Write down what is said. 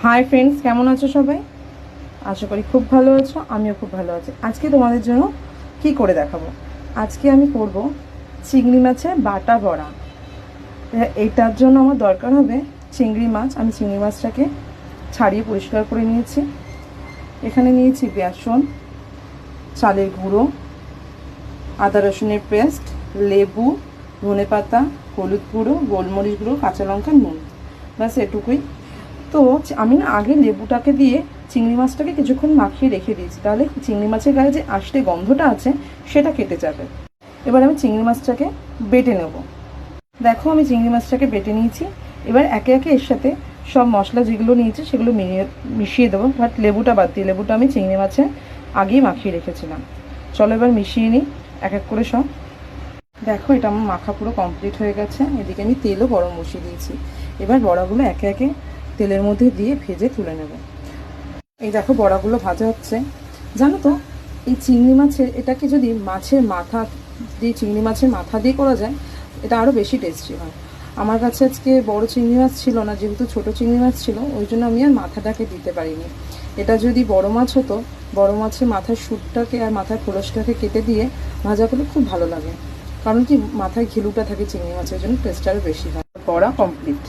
Hi friends, কেমন আছো সবাই? আশা করি খুব ভালো আছো। আমিও খুব ভালো আছি। আজকে তোমাদের জন্য কি করে দেখাবো, আজকে আমি করব চিংড়ি মাছের বাটা বড়া। এইটার জন্য আমার দরকার হবে চিংড়ি মাছ। আমি চিংড়ি মাছটাকে ছাড়িয়ে পরিষ্কার করে নিয়েছি। এখানে নিয়েছি বেসন, চালের গুঁড়ো, আদা রসুনের পেস্ট, লেবু, ধনেপাতা, হলুদ গুঁড়ো, গোলমরিচ গুঁড়ো, কাঁচা লঙ্কা, নুন। ব্যাস এটুকুই। তো আমি না আগে লেবুটাকে দিয়ে চিংড়ি মাছটাকে কিছুক্ষণ মাখিয়ে রেখে দিয়েছি, তাহলে চিংড়ি মাছের গায়ে যে আষ্টে গন্ধটা আছে সেটা কেটে যাবে। এবার আমি চিংড়ি মাছটাকে বেটে নেব। দেখো, আমি চিংড়ি মাছটাকে বেটে নিয়েছি। এবার একে একে এর সাথে সব মশলা যেগুলো নিয়েছি সেগুলো মিশিয়ে দেবো, বাট লেবুটা বাদ দিয়ে। লেবুটা আমি চিংড়ি মাছে আগেই মাখিয়ে রেখেছিলাম। চলো এবার মিশিয়ে নিই এক এক করে সব। দেখো, এটা আমার মাখা পুরো কমপ্লিট হয়ে গেছে। এদিকে আমি তেলও গরম বসিয়ে দিয়েছি। এবার বড়াগুলো একে একে তেলের মধ্যে দিয়ে ভেজে তুলে নেব। এই দেখো, বড়াগুলো ভাজা হচ্ছে। জানো তো, এই চিংড়ি মাছের এটাকে যদি মাছের মাথা দিয়ে, চিংড়ি মাছের মাথা দিয়ে করা যায়, এটা আরও বেশি টেস্টি হয়। আমার কাছে আজকে বড় চিংড়ি মাছ ছিল না, যেহেতু ছোট চিংড়ি মাছ ছিল, ওই জন্য আমি আর মাথাটাকে দিতে পারিনি। এটা যদি বড় মাছ হতো, বড় মাছের মাথার সুটটাকে আর মাথার খোলসটাকে কেটে দিয়ে ভাজা করলে খুব ভালো লাগে। কারণ কি, মাথায় ঘিলুটা থাকে চিংড়ি মাছের জন্য টেস্ট আরও বেশি হয়। বড়া কমপ্লিট।